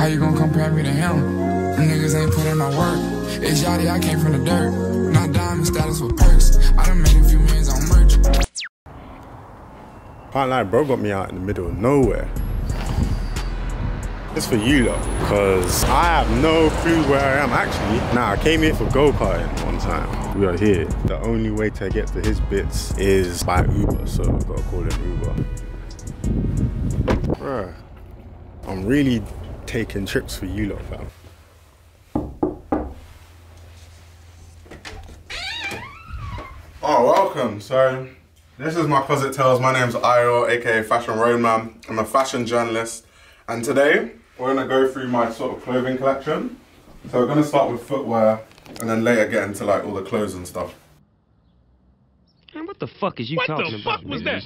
How you gonna compare me to him? Niggas ain't put in no work. It's yachty, I came from the dirt. Not diamond status with perks. I done made a few millions on merch. Can't lie, bro got me out in the middle of nowhere. It's for you lot, because I have no clue where I am actually. Nah, I came here for go-karting one time. We are here. The only way to get to his bits is by Uber, so I've got to call an Uber. Bruh, I'm really taking trips for you lot, fam. Oh, welcome. So, this is my Closet Tales. My name's Io, aka Fashion Roadman. I'm a fashion journalist, and today we're gonna go through my sort of clothing collection. So we're gonna start with footwear, and then later get into like all the clothes and stuff. Man, what the fuck is you talking about? What the fuck was that?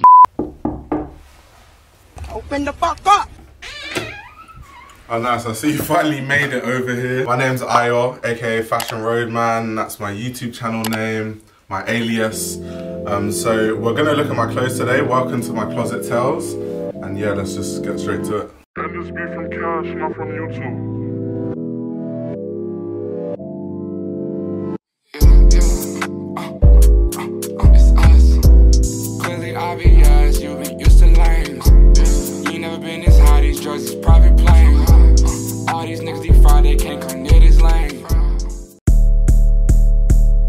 Open the fuck up! Oh nice, I see you finally made it over here. My name's Io, aka Fashion Roadman. That's my YouTube channel name, my alias. So we're gonna look at my clothes today. Welcome to my Closet Tales. And yeah, let's just get straight to it. And this be from Cash, not from YouTube. It's us. Clearly obvious, you ain't used to lanes. You ain't never been this high, these drugs is private planes. All these niggas defraud, they can't come near this lane.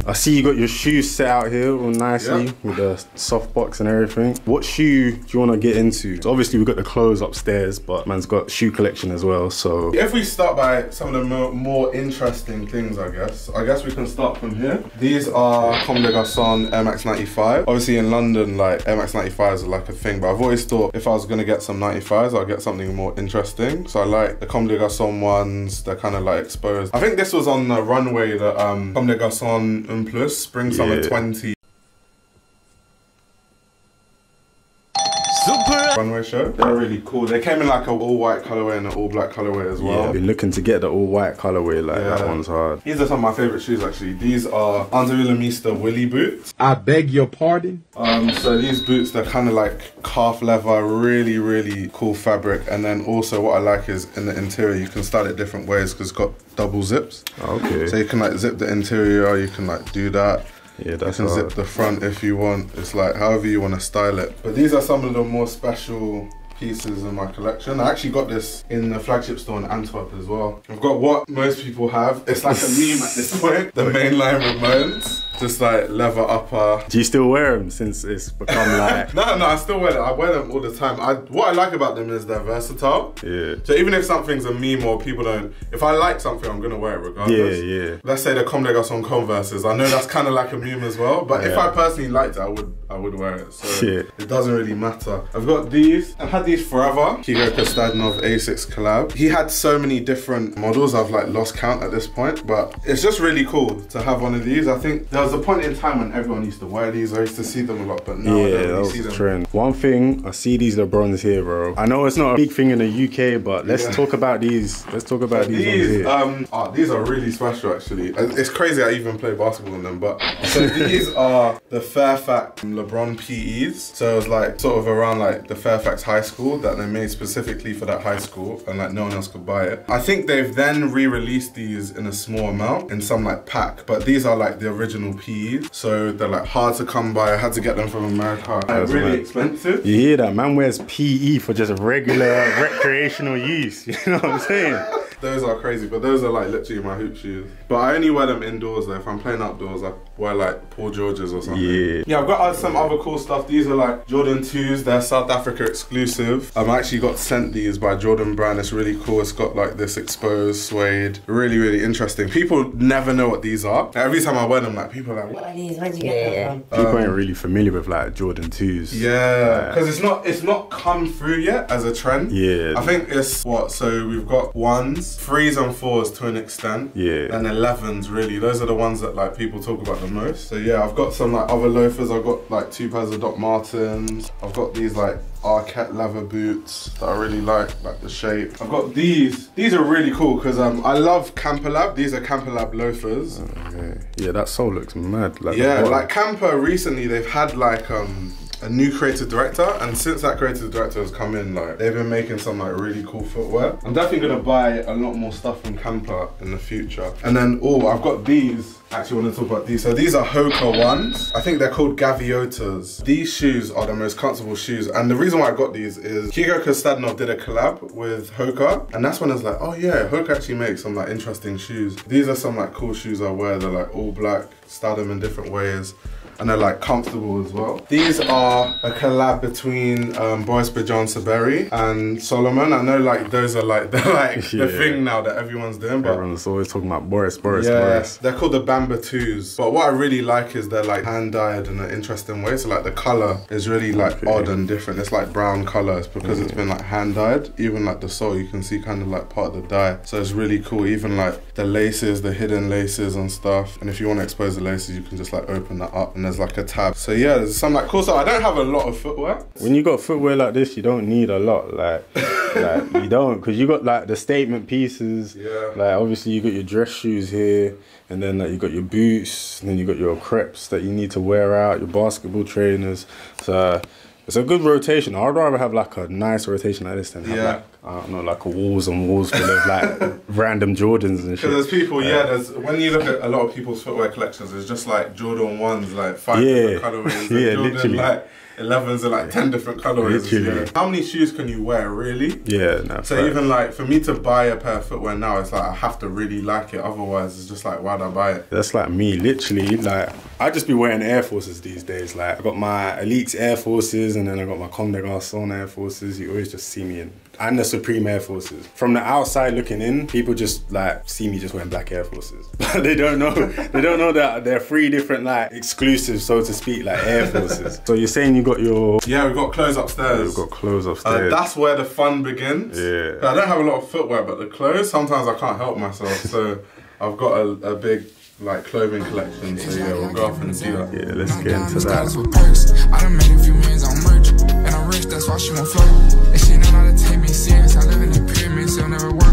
I see you got your shoes set out here all nicely with the soft box and everything. What shoe do you want to get into? So obviously we've got the clothes upstairs, but man's got shoe collection as well, so. If we start by some of the more interesting things, I guess we can start from here. These are Comme des Garçons MX95. Obviously in London, like MX95s are like a thing, but I've always thought if I was gonna get some 95s, I'll get something more interesting. So I like the Comme des Garçons ones, they're kind of like exposed. I think this was on the runway that Comme des Garçons Plus Spring Summer 20 runway show. They're really cool. They came in like an all white colorway and an all black colorway as well. Yeah, I've been looking to get the all white colorway, like that one's hard. These are some of my favorite shoes actually. These are Andalulamista Willy boots. I beg your pardon? So these boots, they're kind of like calf leather, really cool fabric. And then also what I like is in the interior, you can style it different ways because it's got double zips. Okay. So you can like zip the interior, you can like do that. Yeah, that's you can zip the front if you want. It's like however you want to style it. But these are some of the more special pieces in my collection. I actually got this in the flagship store in Antwerp as well. I've got what most people have. It's like a meme at this point. The mainline Ramones. Just like leather upper. Do you still wear them since it's become like... No, I still wear them. I wear them all the time. What I like about them is they're versatile. Yeah. So even if something's a meme or people don't... If I like something, I'm gonna wear it regardless. Yeah. Let's say the Comme des Garçons Converses. I know that's kind of like a meme as well, but if I personally liked it, I would wear it. So it doesn't really matter. I've got these. I've had these forever. Kigo Kostadinov A6 collab. He had so many different models. I've like lost count at this point, but it's just really cool to have one of these. I think there was a point in time when everyone used to wear these. I used to see them a lot, but now I don't really see them. Trend. One thing, I see these LeBrons here, bro. I know it's not a big thing in the UK, but let's talk about these. Let's talk about these ones here. These are really special actually. It's crazy I even play basketball in them, but so these are the Fairfax LeBron PEs. So it was like sort of around like the Fairfax High School that they made specifically for that high school, and like no one else could buy it. I think they've then re-released these in a small amount in some like pack, but these are like the original PEs. So they're like hard to come by. I had to get them from America. They're really expensive. You hear that? Man wears PE for just regular recreational use. You know what I'm saying? Those are crazy, but those are like literally my hoop shoes. But I only wear them indoors though. If I'm playing outdoors, I wear like Paul George's or something. Yeah, I've got some other cool stuff. These are like Jordan 2s. They're South Africa exclusive. I actually got sent these by Jordan Brand. It's really cool. It's got like this exposed suede. Really interesting. People never know what these are. Every time I wear them, like people are like, what are these? Where'd you get them from? People ain't really familiar with like Jordan 2s. Yeah, because it's not come through yet as a trend. Yeah. I think it's what, so we've got 1s, 3s and 4s to an extent. Yeah. And 11s really. Those are the ones that like people talk about the most. So yeah, I've got some like other loafers. I've got like 2 pairs of Doc Martens. I've got these like Arquette leather boots that I really like the shape. I've got these. These are really cool because I love Camper Lab. These are Camper Lab loafers. Okay. Yeah, that sole looks mad. Like yeah, like Camper recently they've had like a new creative director, and since that creative director has come in, like they've been making some like really cool footwear. I'm definitely gonna buy a lot more stuff from Camper in the future. And then, oh, I've got these. Actually want to talk about these. So these are Hoka ones. I think they're called Gaviotas. These shoes are the most comfortable shoes. And the reason why I got these is Hugo Kostadinov did a collab with Hoka. And that's when I was like, oh yeah, Hoka actually makes some like interesting shoes. These are some like cool shoes I wear. They're like all black, style them in different ways. And they're like comfortable as well. These are a collab between Boris Bajan Saberi and Solomon. I know like those are like, they're like the thing now that everyone's doing. But everyone's always talking about Boris. They're called the Bamba 2s. But what I really like is they're like hand dyed in an interesting way. So like the color is really like odd and different. It's like brown colors because it's been like hand dyed. Even like the sole, you can see kind of like part of the dye. So it's really cool. Even like the laces, the hidden laces and stuff. And if you want to expose the laces, you can just like open that up and there's like a tab. So yeah, there's some like cool stuff. I don't have a lot of footwear. When you got footwear like this, you don't need a lot. Like you don't, because you got like the statement pieces. Yeah. Like obviously you got your dress shoes here, and then like you got your boots, and then you got your crepes that you need to wear out, your basketball trainers. So it's a good rotation. I'd rather have like a nice rotation like this than have like, I don't know, like a walls and walls full of like random Jordans and shit. Because there's people, there's, when you look at a lot of people's footwear collections, it's just like Jordan 1s, like 5 different colorways. Jordan, literally. Like 11s are like 10 different colorways. Literally. How many shoes can you wear, really? Yeah, no. So even like, for me to buy a pair of footwear now, it's like, I have to really like it. Otherwise, it's just like, why'd I buy it? That's like me, literally. Like, I just be wearing Air Forces these days. Like, I got my Elite Air Forces, and then I got my Comme des Garçons Air Forces. You always just see me in. And the Supreme Air Forces. From the outside looking in, people just like see me just wearing black Air Forces. They don't know that they're 3 different like exclusives, so to speak, like Air Forces. So you're saying you got your... Yeah, we've got clothes upstairs. We've got clothes upstairs. That's where the fun begins. Yeah. I don't have a lot of footwear, but the clothes, sometimes I can't help myself. So I've got a big like clothing collection. So yeah, we'll go off and see that. Yeah, let's get into that. I done made a few millions on merch, and I'm rich, that's why she won't float. And she know how to take me serious. I live in the pyramids, it'll never work.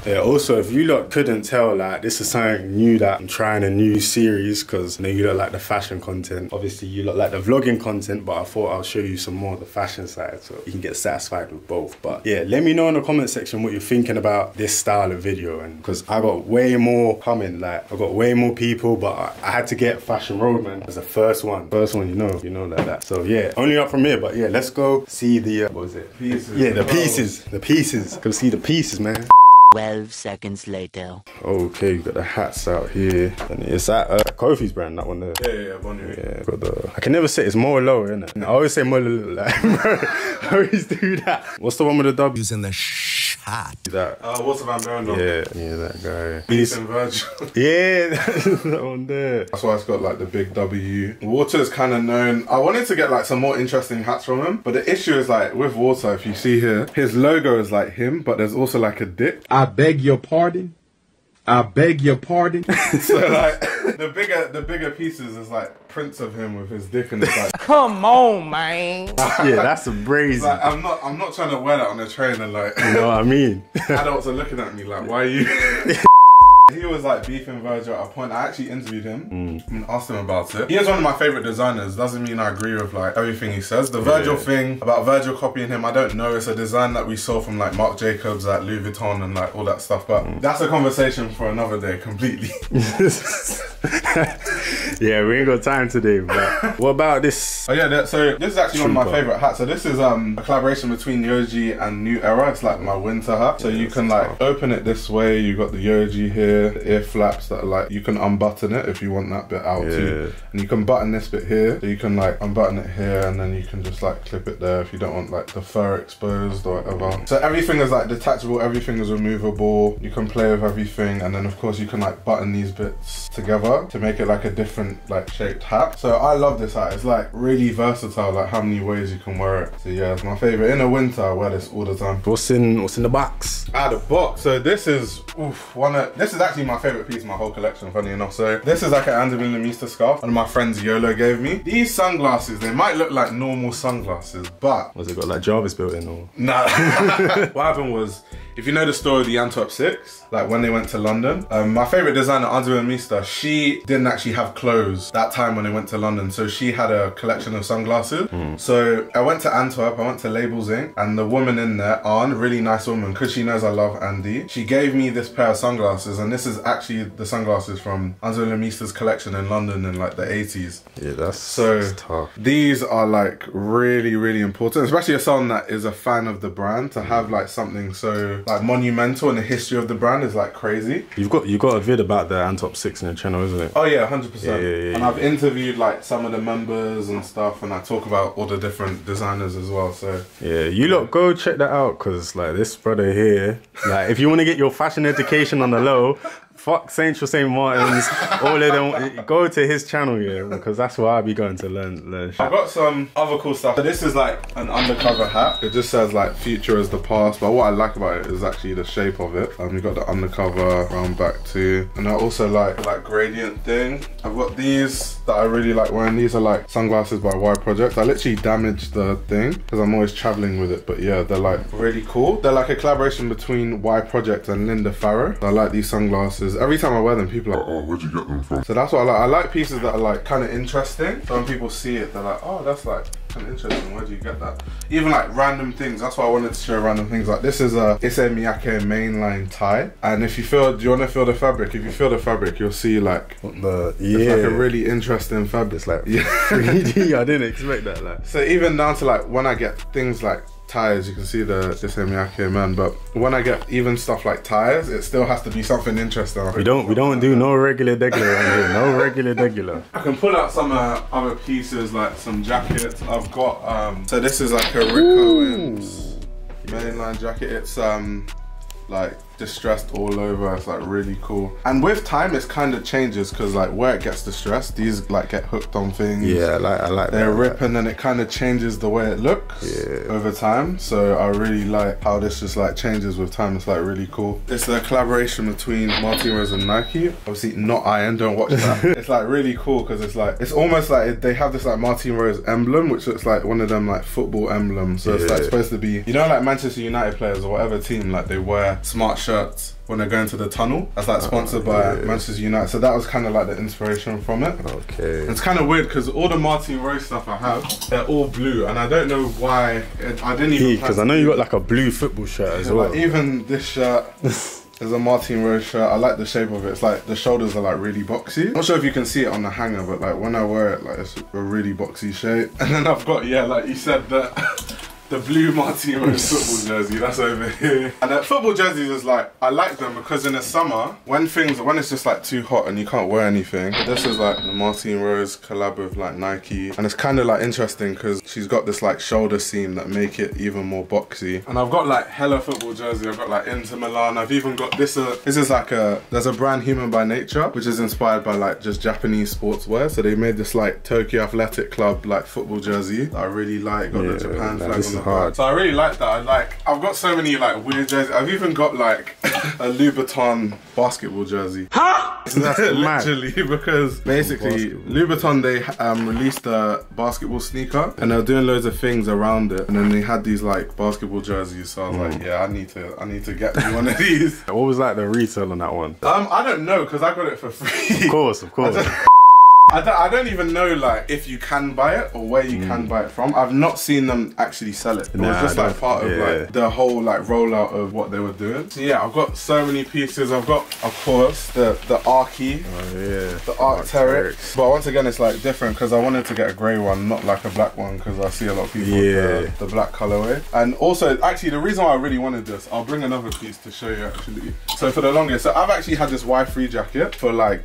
Yeah, also, if you lot couldn't tell, like, this is something new that I'm trying a new series, because you know, you lot like the fashion content. Obviously, you lot like the vlogging content, but I thought I'll show you some more of the fashion side, so you can get satisfied with both. But yeah, let me know in the comment section what you're thinking about this style of video, and because I got way more coming, like, I got way more people, but I had to get Fashion Roadman as the first one. First one, you know like that. So yeah, only up from here, but yeah, let's go see the, what was it? Pieces. Yeah, the pieces. The pieces. Go see the pieces, man. 12 seconds later. Okay, you got the hats out here. And it's that Kofi's brand, that one there. Yeah, Bonnie. Yeah, got the... I can never say it's more lower, innit? I always say more lower, like, I always do that. What's the one with the W? Using the shot. That. Walter Van Berendonk. Yeah, that guy. Beast and Virgil. Yeah, that one there. That's why it's got like the big W. Water's kind of known. I wanted to get like some more interesting hats from him, but the issue is like with Water, if you see here, his logo is like him, but there's also like a dick. I beg your pardon. I beg your pardon. So like the bigger pieces is like prints of him with his dick, and it's like, come on, man. Yeah, that's a brazy. Like, I'm not trying to wear that on the train, and like, you know what I mean? Adults are looking at me like, why are you? He was like beefing Virgil at a point. I actually interviewed him and asked him about it. He is one of my favorite designers. Doesn't mean I agree with like everything he says. The Virgil thing about Virgil copying him, I don't know. It's a design that we saw from like Marc Jacobs at Louis Vuitton and like all that stuff. But that's a conversation for another day completely. Yeah, we ain't got time today, but what about this? Oh yeah, so this is actually one of my favorite hats. So this is a collaboration between Yoji and New Era. It's like my winter hat. So you can like open it this way. You got the Yoji here, the ear flaps that are like, you can unbutton it if you want that bit out too. And you can button this bit here. So you can like unbutton it here, and then you can just like clip it there if you don't want like the fur exposed or whatever. So everything is like detachable, everything is removable. You can play with everything, and then of course you can like button these bits together to make it like a different like shaped hat. So I love this hat. It's like really versatile, like how many ways you can wear it. So yeah, it's my favorite. In the winter I wear this all the time. What's in the box? Out of the box. So this is this is actually my favorite piece of my whole collection, funny enough. So this is like an Andy Lamista scarf one of my friends Yolo gave me. These sunglasses, they might look like normal sunglasses, but Was it got like Jarvis built in or? nah. What happened was, if if you know the story of the Antwerp 6, like when they went to London, my favorite designer, Angela Mista, she didn't actually have clothes that time when they went to London. So she had a collection of sunglasses. So I went to Antwerp, I went to Labels Inc. And the woman in there, Anne, really nice woman, because she knows I love Andy. She gave me this pair of sunglasses, and this is actually the sunglasses from Angela Mista's collection in London in like the 80s. Yeah, that's tough. These are like really, really important, especially as someone that is a fan of the brand, to have like something so like monumental in the history of the brand is like crazy. You've got a vid about the Antwerp 6 in your channel, isn't it? Oh yeah, 100%. Yeah. And I've interviewed like some of the members and stuff, and I talk about all the different designers as well. So yeah, you lot go check that out, because like this brother here, like if you want to get your fashion education on the low, fuck St. Martin's, all of them, go to his channel, yeah, because that's where I'll be going to learn shit. I've got some other cool stuff. So this is like an undercover hat. It just says like future is the past, but what I like about it is actually the shape of it. We've got the undercover round back too. And I also like gradient thing. I've got these that I really like wearing. These are like sunglasses by Y Project. I literally damaged the thing because I'm always traveling with it, but yeah, they're like really cool. They're like a collaboration between Y Project and Linda Farrow. I like these sunglasses. Every time I wear them, people are like, oh, where'd you get them from? So that's what I like. I like pieces that are like kind of interesting. So when people see it, they're like, oh, that's like kind of interesting. Where do you get that? Even like random things. That's why I wanted to show random things. Like this is a Issey Miyake mainline tie. And if you feel, do you want to feel the fabric? If you feel the fabric, you'll see like it's like a really interesting fabric. It's like 3D. I didn't expect that. Like, so even down to like when I get things like tires, you can see the Issey Miyake man, but when I get even stuff like tires, it still has to be something interesting. We don't do no regular degular around here. No regular degular. I can pull out some other pieces, like some jackets. I've got so this is like a Rick Owens mainline jacket. It's like distressed all over. It's like really cool, and with time it kind of changes, because like where it gets distressed, these like get hooked on things. Yeah, I like they that. rip, and then it kind of changes the way it looks over time. So I really like how this just like changes with time. It's like really cool. It's a collaboration between Martin Rose and Nike. Obviously not Iron, don't watch that. It's like really cool because it's like, it's almost like they have this like Martin Rose emblem, which looks like one of them like football emblems. So it's like supposed to be, you know, like Manchester United players or whatever team, like they wear smart shirts when they're going to the tunnel. That's like sponsored by Manchester United. So that was kind of like the inspiration from it. Okay. And it's kind of weird because all the Martin Rose stuff I have, they're all blue, and I don't know why. I didn't even. Because I know you got like a blue football shirt as well. Like even this shirt is a Martin Rose shirt. I like the shape of it. It's like the shoulders are like really boxy. I'm not sure if you can see it on the hanger, but like when I wear it, like it's a really boxy shape. And then I've got, yeah, like you said, the blue Martin Rose football jersey, that's over here. And that football jerseys is like, I like them because in the summer, when it's just like too hot and you can't wear anything, this is like the Martin Rose collab with like Nike. And it's kind of like interesting because she's got this like shoulder seam that make it even more boxy. And I've got like hella football jersey. I've got like Inter Milan. I've even got this, this is like there's a brand Human by Nature, which is inspired by like just Japanese sportswear. So they made this like Tokyo Athletic Club like football jersey that I really like. Got the Japan flag on the hard. So I really like that. I've got so many like weird jerseys. I've even got like a Louboutin basketball jersey. Huh? That's literally because basically Louboutin, they released a basketball sneaker and they were doing loads of things around it, and then they had these like basketball jerseys. So I was like, yeah, I need to get me one of these. What was like the retail on that one? I don't know, because I got it for free. Of course. I don't even know like if you can buy it or where you can buy it from. I've not seen them actually sell it. It was just like part of like the whole like rollout of what they were doing. So yeah, I've got so many pieces. I've got, of course, the Archie, the Arc'teryx. But once again, it's like different because I wanted to get a grey one, not like a black one, because I see a lot of people with the black colorway. And also, actually, the reason why I really wanted this, I'll bring another piece to show you actually. So for the longest, so I've actually had this Y3 jacket for like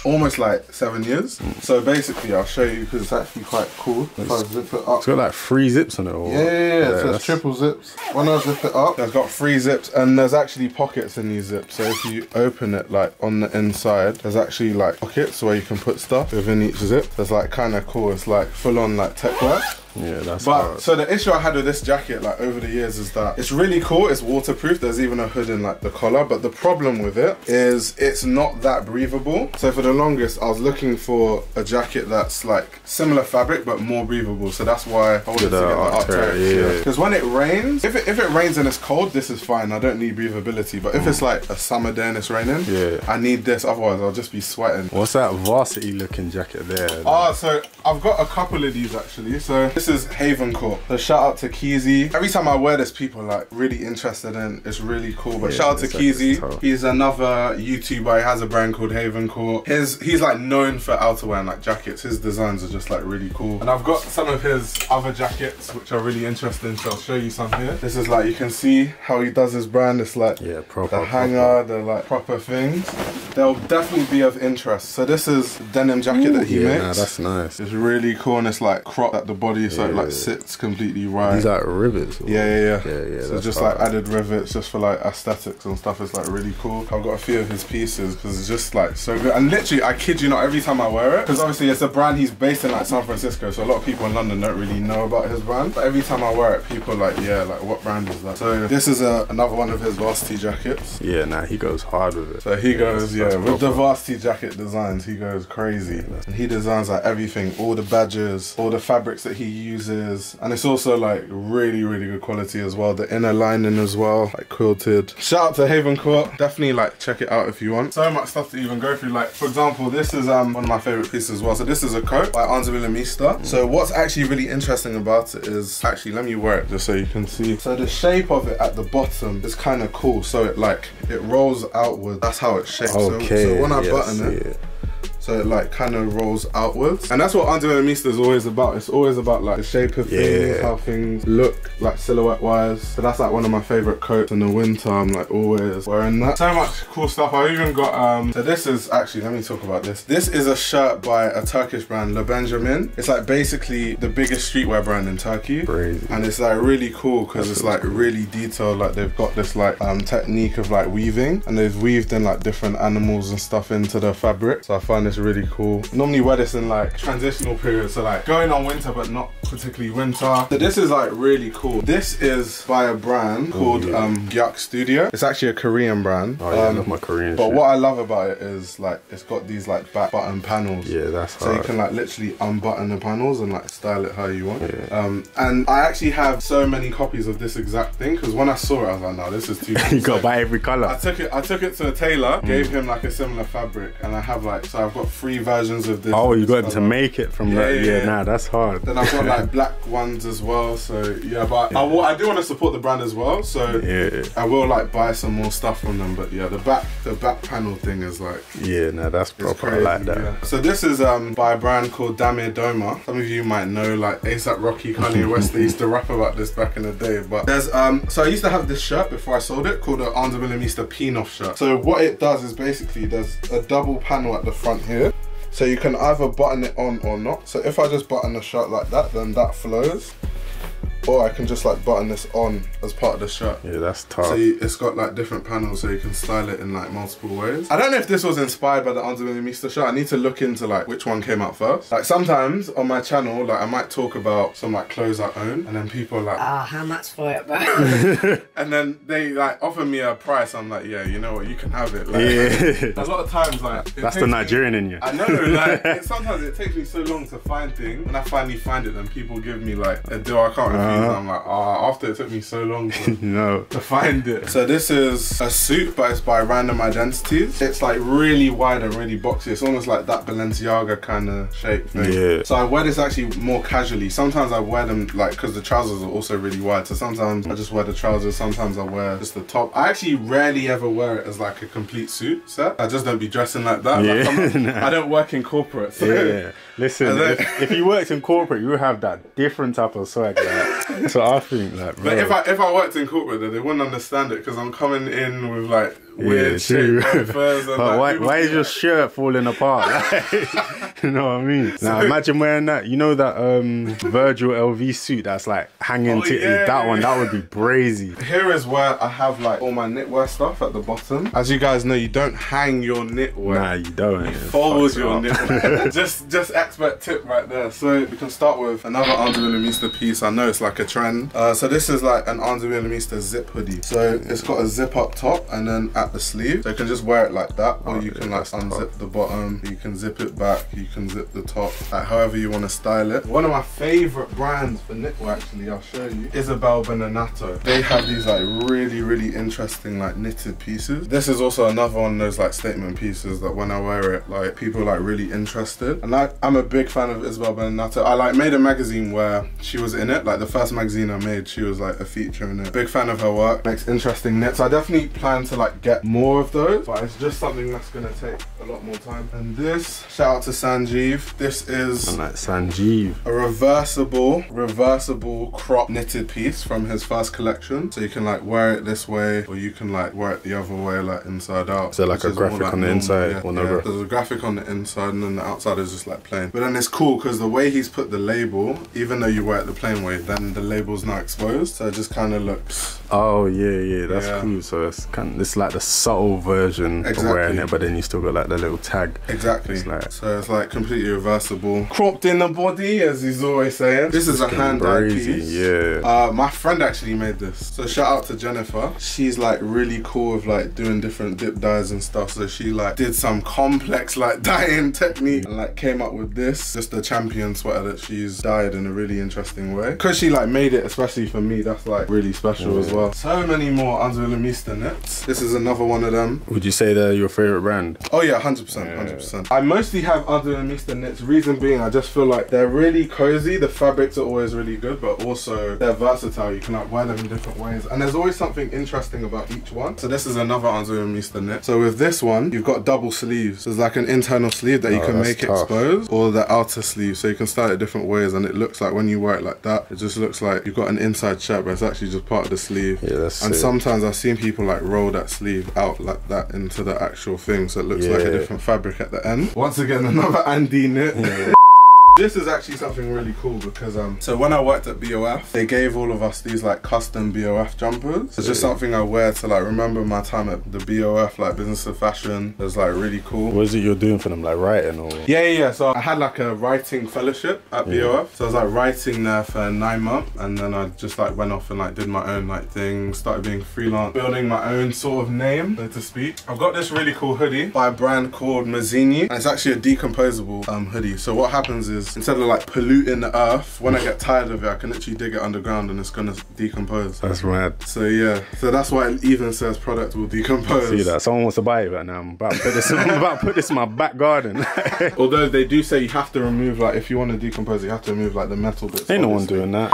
almost like 7 years. So basically, I'll show you because it's actually quite cool. If I zip it up, it's got like 3 zips on it. Or yeah. So it's triple zips. When I zip it up, it's got 3 zips, and there's actually pockets in these zips. So if you open it like on the inside, there's actually like pockets where you can put stuff within each zip. That's like kind of cool. It's like full on like tech wear. Yeah, that's But hard. so the issue I had with this jacket, like over the years, is that it's really cool. It's waterproof. There's even a hood in like the collar. But the problem with it is it's not that breathable. So for the longest, I was looking for a jacket that's like similar fabric but more breathable. So that's why I wanted to get the Arc'teryx. Because when it rains, if it rains and it's cold, this is fine. I don't need breathability. But if it's like a summer day and it's raining, I need this. Otherwise, I'll just be sweating. What's that varsity looking jacket there? So I've got a couple of these actually. So this is Haven Court. So shout out to Keezy. Every time I wear this, people are like really interested in. It's really cool. But shout out to Keezy. He's another YouTuber. He has a brand called Haven Court. He's like known for outerwear and like jackets. His designs are just like really cool. And I've got some of his other jackets which are really interesting. So I'll show you some here. This is like, you can see how he does his brand. It's like proper, the hanger, the like proper things. They'll definitely be of interest. So this is the denim jacket that he makes. Nah, that's nice. It's really cool and it's like cropped at the body so it like sits completely right. These like rivets? Or? Yeah. So just like added rivets just for like aesthetics and stuff. It's like really cool. I've got a few of his pieces because it's just like so good. And literally, I kid you not, every time I wear it, because obviously it's a brand he's based in like San Francisco, so a lot of people in London don't really know about his brand. But every time I wear it, people are like, yeah, like what brand is that? So this is another one of his varsity jackets. Yeah, nah, he goes hard with it. So he goes, with the varsity jacket designs, he goes crazy. And he designs like everything, all the badges, all the fabrics that he uses. And it's also like really, really good quality as well. The inner lining as well, like quilted. Shout out to Haven Court. Definitely like check it out if you want. So much stuff to even go through. Like for example, this is one of my favorite pieces as well. So this is a coat by Mista. So what's actually really interesting about it is, actually let me wear it just so you can see. So the shape of it at the bottom is kind of cool. So it rolls outward. That's how it's shaped. Okay. So when I button it, so it like kind of rolls outwards. And that's what Mista is always about. It's always about like the shape of things, how things look like silhouette wise. So that's like one of my favorite coats in the winter. I'm like always wearing that. So much cool stuff. I've even got, so this is actually, let me talk about this. This is a shirt by a Turkish brand, Le Benjamin. It's like basically the biggest streetwear brand in Turkey. Crazy. And it's like really cool because it's like really detailed. Like they've got this like technique of like weaving, and they've weaved in like different animals and stuff into the fabric. So I find this really cool. Normally wear this in like transitional periods, so like going on winter but not particularly winter. So this is like really cool. This is by a brand called Gyak Studio. It's actually a Korean brand. Oh yeah, I love my Korean But shit. what I love about it is like it's got these like back button panels. Yeah, that's so hard. you can like literally unbutton the panels and like style it how you want. And I actually have so many copies of this exact thing because when I saw it I was like, no, this is too You gotta buy every color. I took it to a tailor, gave him like a similar fabric, and I have like, so I've got 3 versions of this. Oh, you got to make it from that. Yeah, nah, that's hard. Then I've got like black ones as well. So yeah, but I do want to support the brand as well. So I will like buy some more stuff from them. But yeah, the back panel thing is like, yeah, nah, that's proper. Crazy, I like that. So this is by a brand called Damir Doma. Some of you might know like ASAP Rocky, Kanye West. They used to rap about this back in the day. But there's so I used to have this shirt before I sold it called the Mista Pin-Off shirt. So what it does is basically there's a double panel at the front here. So you can either button it on or not. So if I just button the shirt like that, then that flows. Or I can just like button this on as part of the shirt. Yeah, that's tough. So it's got like different panels so you can style it in like multiple ways. I don't know if this was inspired by the Mista shirt. I need to look into like which one came out first. Like sometimes on my channel, like I might talk about some like clothes I own and then people are like, how much for it, bro? And then they like offer me a price. I'm like, yeah, you know what, you can have it. Like, a lot of times like that's the Nigerian in you. I know, like sometimes it takes me so long to find things. When I finally find it, then people give me like a deal I can't refuse. I'm like, after it took me so long to find it. So this is a suit, but it's by Random Identities. It's like really wide and really boxy. It's almost like that Balenciaga kind of shape thing. Yeah. So I wear this actually more casually. Sometimes I wear them like, because the trousers are also really wide. So sometimes I just wear the trousers. Sometimes I wear just the top. I actually rarely ever wear it as like a complete suit set. I just don't be dressing like that. Yeah. Like, I don't work in corporate. So. Yeah. Listen, if you worked in corporate, you would have that different type of swag. Like, so I think like, bro. But if I worked in corporate, then they wouldn't understand it because I'm coming in with like weird shape. Why is your shirt falling apart? Like, you know what I mean? Now imagine wearing that. You know that Virgil LV suit that's like hanging titties. That one, that would be brazy. Here is where I have like all my knitwear stuff at the bottom. As you guys know, you don't hang your knitwear. Nah, you don't. You fold your knitwear. just expert tip right there. So we can start with another Anza Willemista piece. I know it's like a trend. So this is like an Anza Willemista zip hoodie. So it's got a zip up top and then at the sleeve. So you can just wear it like that, or you can like unzip the bottom. You can zip it back. You can zip the top. Like however you want to style it. One of my favorite brands for knitwear, actually, I'll show you. Isabel Beninato. They have these like really interesting like knitted pieces. This is also another one of those like statement pieces that when I wear it, like people are like really interested. And I'm a big fan of Isabel Beninato. I like made a magazine where she was in it. Like the first magazine I made, she was like a feature in it. Big fan of her work. Makes interesting knits. I definitely plan to like get more of those, but it's just something that's gonna take a lot more time. And this, shout out to Sanjeev. This is Sanjeev, a reversible crop knitted piece from his first collection. So you can like wear it this way, or you can like wear it the other way, like inside out. Is there like a graphic on the inside? Yeah, yeah. There's a graphic on the inside, and then the outside is just like plain. But then it's cool because the way he's put the label, even though you wear it the plain way, then the label's not exposed, so it just kind of looks. Oh yeah, that's cool. So it's like the subtle version of wearing it, but then you still got like the little tag. Exactly. So it's like completely reversible, cropped in the body, as he's always saying. This is a hand-dyed piece. Yeah. My friend actually made this. So shout out to Jennifer. She's like really cool with like doing different dip dyes and stuff. So she like did some complex like dyeing technique and like came up with this. Just a champion sweater that she's dyed in a really interesting way. Because she like made it especially for me, that's like really special as well. So many more Anza Willemista knits. This is another one of them. Would you say they're your favorite brand? Oh yeah, 100%, 100%. I mostly have Anza Willemista knits. Reason being, I just feel like they're really cozy. The fabrics are always really good, but also they're versatile. You can like wear them in different ways, and there's always something interesting about each one. So this is another Anza Willemista knit. So with this one, you've got double sleeves. There's like an internal sleeve that you can make exposed, or the outer sleeve. So you can style it different ways, and it looks like when you wear it like that, it just looks like you've got an inside shirt, but it's actually just part of the sleeve. Yeah, that's and sick. sometimes I've seen people like roll that sleeve out like that into the actual thing, so it looks like a different fabric at the end. Once again, another Andy knit. This is actually something really cool because so when I worked at BOF, they gave all of us these like custom BOF jumpers. It's just something I wear to like remember my time at the BOF, like business of fashion. It was like really cool. What is it you're doing for them, like writing or? Yeah. So I had like a writing fellowship at BOF. So I was like writing there for 9 months, and then I just like went off and like did my own like thing, started being freelance, building my own sort of name, so to speak. I've got this really cool hoodie by a brand called Mazzini, and it's actually a decomposable hoodie. So what happens is, instead of like polluting the earth, when I get tired of it, I can literally dig it underground and it's gonna decompose. That's mad. So yeah, so that's why it even says product will decompose. See that? Someone wants to buy it right now. I'm about to put this, I'm about to put this in my back garden. Although they do say you have to remove, like if you want to decompose, you have to remove like the metal bits. Ain't no one doing that.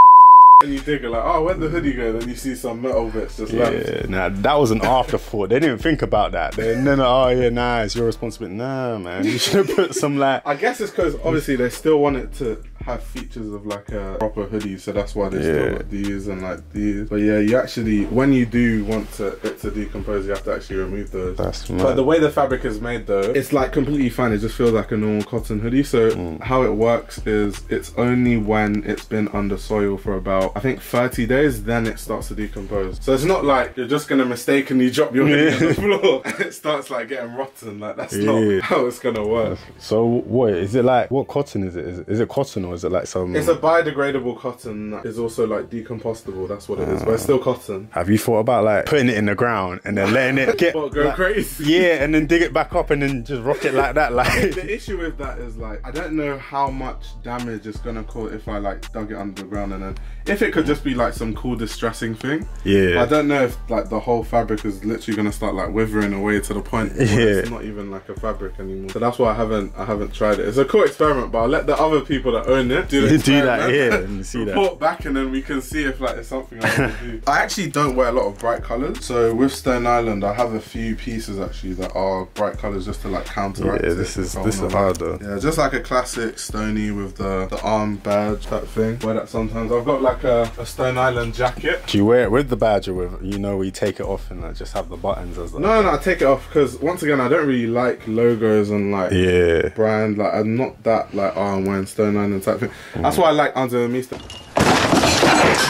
And you think like, oh, where'd the hoodie go? Then you see some metal bits just left. Yeah, nah, that was an afterthought. They didn't think about that. Then, oh yeah, nah, it's your responsibility. Nah, man, you should have put some like. I guess it's because obviously they still want it to have features of like a proper hoodie, so that's why they still got these and like these. But yeah, you actually, when you do want it to decompose, you have to actually remove those. That's mad. But the way the fabric is made though, it's like completely fine. It just feels like a normal cotton hoodie. So how it works is it's only when it's been under soil for about, I think 30 days, then it starts to decompose. So it's not like you're just gonna mistakenly drop your hoodie on the floor and it starts like getting rotten. Like that's not how it's gonna work. So what is it like? What cotton is it? Is it cotton or is it like some? It's a biodegradable cotton that is also like decompostable. That's what it is, but it's still cotton. Have you thought about like putting it in the ground and then letting it get go like, crazy? Yeah, and then dig it back up and then just rock it like that. Like the issue with that is like I don't know how much damage it's gonna cause if I like dug it under the ground, and then if it could just be like some cool distressing thing. Yeah. I don't know if like the whole fabric is literally gonna start like withering away to the point where it's not even like a fabric anymore. So that's why I haven't tried it. It's a cool experiment, but I'll let the other people that own own it. Do that here and you see that. Report back and then we can see if like it's something I want to do. I actually don't wear a lot of bright colours. So with Stone Island, I have a few pieces actually that are bright colours just to like counteract. Yeah, this is hard though. Yeah, just like a classic Stony with the arm badge type thing. Wear that sometimes. I've got like a Stone Island jacket. Do you wear it with the badge or with, you know, where you take it off and just have the buttons as like? No, I take it off because once again, I don't really like logos and like brand. Like I'm not that like, oh, I'm wearing Stone Island type thing. That's why I like underneath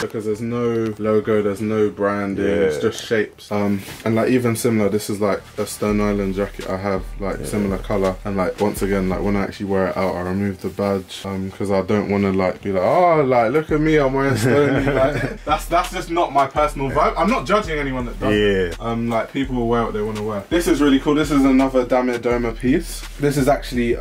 because there's no logo, there's no branding, it's just shapes. And like even similar, this is like a Stone Island jacket I have, like similar colour. And like once again, like when I actually wear it out, I remove the badge because I don't want to like be like, oh, like look at me, I'm wearing Stone. Like that's just not my personal vibe. I'm not judging anyone that does it. Like people will wear what they want to wear. This is really cool. This is another Dame Doma piece. This is actually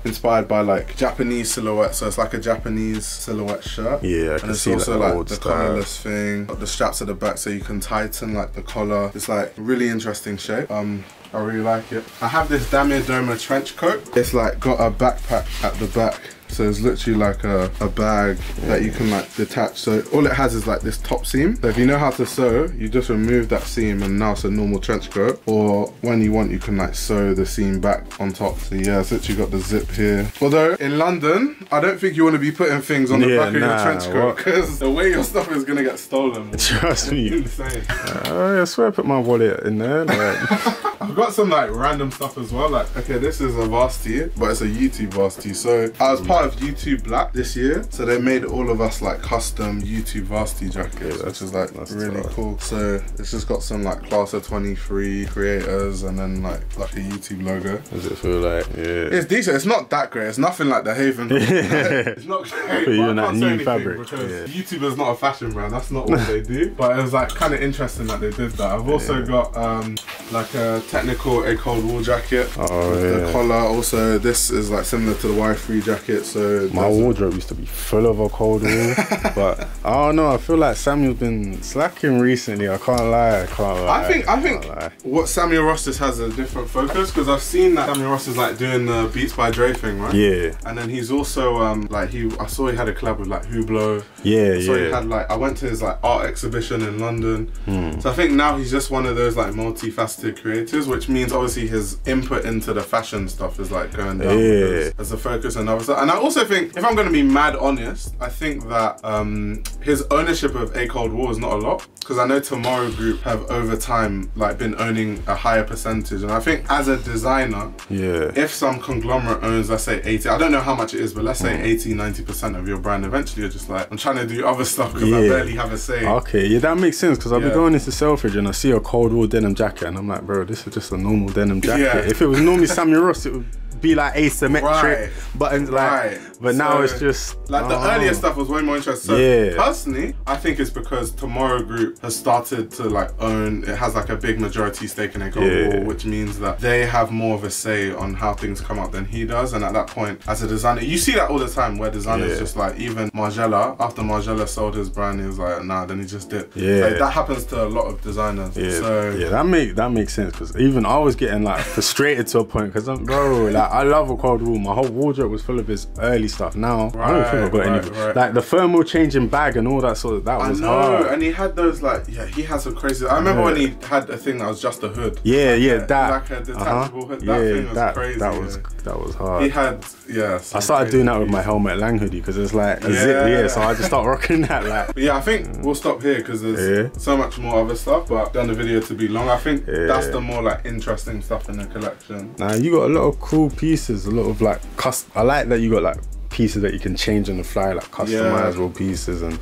inspired by like Japanese silhouette, so it's like a Japanese silhouette shirt. Yeah, I can see also like the collarless thing, the straps at the back so you can tighten like the collar. It's like really interesting shape. I really like it. I have this Dame Doma trench coat. It's like got a backpack at the back. So it's literally like a bag that you can like detach. So all it has is like this top seam. So if you know how to sew, you just remove that seam and now it's a normal trench coat. Or when you want, you can like sew the seam back on top. So yeah, it's literally got the zip here. Although in London, I don't think you want to be putting things on the back of your trench coat because the way your stuff is gonna get stolen. Trust me. Insane. I swear I put my wallet in there. Like. I've got some like random stuff as well. Like, okay, this is a varsity, but it's a YouTube varsity. So I was part of YouTube Black this year, so they made all of us like custom YouTube varsity jackets, which is like really cool. So it's just got some like class of 23 creators and then like a YouTube logo. Does it feel like? Yeah, it's decent. It's not that great. It's nothing like the Haven. It's not great. But you're that new fabric because YouTube is not a fashion brand. That's not what they do. But it was like kind of interesting that they did that. I've also got like a technical a cold wool jacket with the collar. Also, this is like similar to the Y3 jacket. So my wardrobe used to be full of a cold wool, but I don't know. I feel like Samuel's been slacking recently. I can't lie. I think what Samuel Rostis has a different focus because I've seen that Samuel Ross is like doing the Beats by Dre thing, right? Yeah. And then he's also like I saw he had a collab with like Hublot. Yeah, so he had like I went to his like art exhibition in London. So I think now he's just one of those like multifaceted creators, which means obviously his input into the fashion stuff is like going down as a focus and other stuff. And I also think, if I'm going to be mad honest, I think that his ownership of A Cold War is not a lot, because I know Tomorrow Group have over time like been owning a higher percentage. And I think as a designer, if some conglomerate owns, let's say 80, I don't know how much it is, but let's say 80-90% of your brand, eventually you're just like, I'm trying to do other stuff because I barely have a say. Okay, yeah, that makes sense, because I'll be going into Selfridge and I see a cold wool denim jacket and I'm like, bro, this is just a normal denim jacket. If it was normally Samuel Ross, it would be like asymmetric buttons, like, but now it's just like the earlier stuff was way more interesting. So personally, I think it's because Tomorrow Group has started to like own, it has like a big majority stake in A Cold Wool, which means that they have more of a say on how things come out than he does. And at that point, as a designer, you see that all the time where designers just like, even Margiela, after Margiela sold his brand, he was like, nah, then he just did. Like, that happens to a lot of designers. So that makes sense, because even I was getting like frustrated to a point, because bro, like I love A Cold Wool. My whole wardrobe was full of his early stuff. Now I don't think I've got anything. Like the thermal changing bag and all that sort of, that was hard. And he had those like, he had some crazy. I remember when he had a thing that was just a hood. That like a detachable hood. That thing was crazy. That was hard. He had I started doing that with my helmet Lang hoodie, because it's like a zip. So I just started rocking that. Like, but I think we'll stop here because there's so much more other stuff. But I've done the video to be long. I think that's the more like interesting stuff in the collection. Nah, you got a lot of cool pieces. A lot of like I like that you got like pieces that you can change on the fly, like customizable pieces and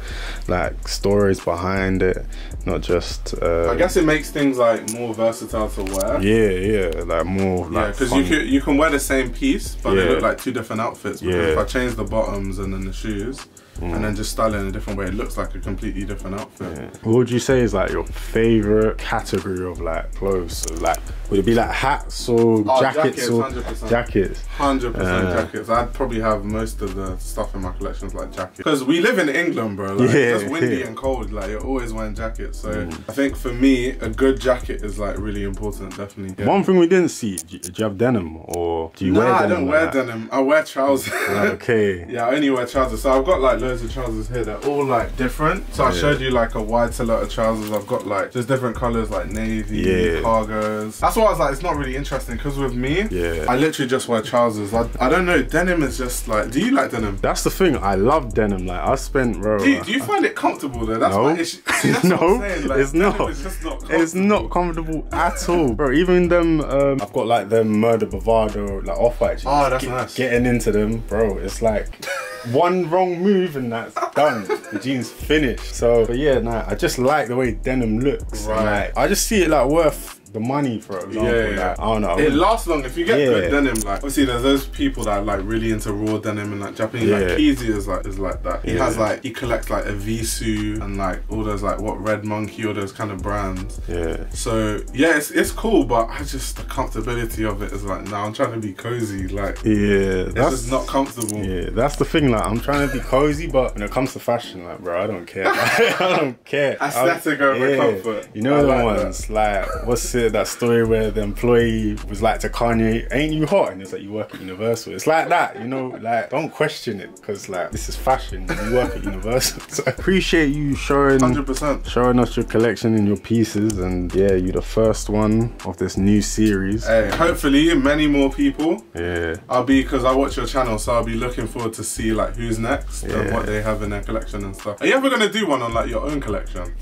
like stories behind it, not just I guess it makes things like more versatile to wear. Like more like because you can wear the same piece but they look like two different outfits, because if I change the bottoms and then the shoes, and then just style it in a different way. It looks like a completely different outfit. Yeah. What would you say is like your favorite category of like clothes? So, like, would it be like hats or jackets or 100%. jackets? 100% jackets. I'd probably have most of the stuff in my collections like jackets. Because we live in England, bro. Like, it's just windy and cold. Like, you're always wearing jackets. So I think for me, a good jacket is like really important, definitely. One thing we didn't see, do you have denim or do you wear denim? I don't wear denim. I wear trousers. Okay. Yeah, I only wear trousers. So I've got like loads of trousers here. They're all like different. So I showed you like a wide silhouette of trousers. I've got like just different colors like navy, cargos. That's why I was like, it's not really interesting because with me, I literally just wear trousers. I don't know, denim is just like, do you like denim? That's the thing, I love denim. Like I spent, bro. Do you find it comfortable though? That's my issue. See, that's what I'm saying. Like, it's not. It's just not comfortable. It's not comfortable at all, bro. Even them, I've got like them Murder Bavado, like off-white. Oh, that's nice. Getting into them, bro. It's like one wrong move and that's done. The jeans finished. So, but yeah, nah, I just like the way denim looks. Right. Like, I just see it like worth the money, for example. Like, I don't know. It lasts long if you get good denim. Like, obviously, there's those people that are like really into raw denim and like Japanese. Like Keezy is like that. He has like, he collects like Evisu and like all those like Red Monkey, all those kind of brands. Yeah. So yeah, it's cool, but I just, the comfortability of it is like, nah, I'm trying to be cozy. Like, it's just not comfortable. Yeah, that's the thing. Like, I'm trying to be cozy, but when it comes to fashion, like, bro, I don't care. I don't care. Aesthetic over comfort. You know the ones like, what's that story where the employee was like to Kanye, ain't you hot? And it's like, you work at Universal. It's like that, you know, like, don't question it, because like, this is fashion, you work at Universal. So I appreciate you showing 100%. showing us your collection and your pieces, and yeah, you're the first one of this new series. Hey, hopefully many more people. Because I watch your channel, so I'll be looking forward to see like who's next and what they have in their collection and stuff. Are you ever gonna do one on like your own collection?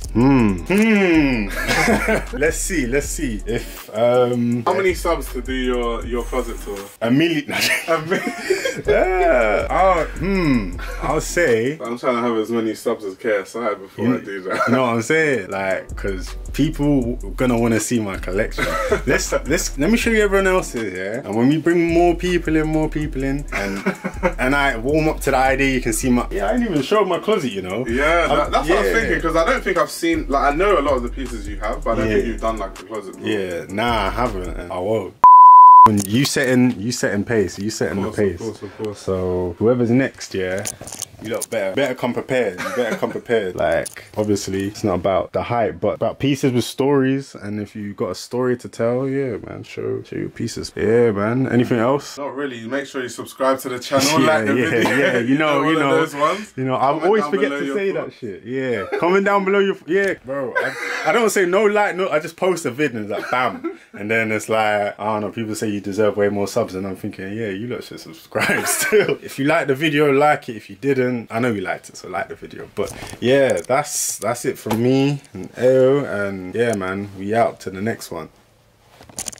Let's see if how many subs to do your closet tour? 1 million. I'll say I'm trying to have as many subs as KSI before I do that. You know what I'm saying? Like, because people gonna want to see my collection. Let me show you everyone else's, and when we bring more people in and I warm up to the idea, you can see my, I didn't even show my closet, you know. That's what I was thinking, because I don't think I've seen, like, I know a lot of the pieces you have, but I don't think you've done like the closet tour. Nah, I haven't, and I won't. When you setting pace, you setting the pace. Of course. So whoever's next, you look better come prepared. You better come prepared. Like, obviously, it's not about the hype, but about pieces with stories. And if you got a story to tell, man, show your pieces. Yeah, man. Anything else? Not really. Make sure you subscribe to the channel, like the video. Yeah. You know, those ones. You know, I always forget to say that shit. Yeah, comment down below your bro. I don't say no like, no. I just post a vid and it's like bam, and then it's like, I don't know. People say you deserve way more subs, and I'm thinking, you lot should subscribe still. If you liked the video, like it. If you didn't, I know you liked it, so like the video. But yeah, that's it from me and Ayo, and yeah, man, we out to the next one.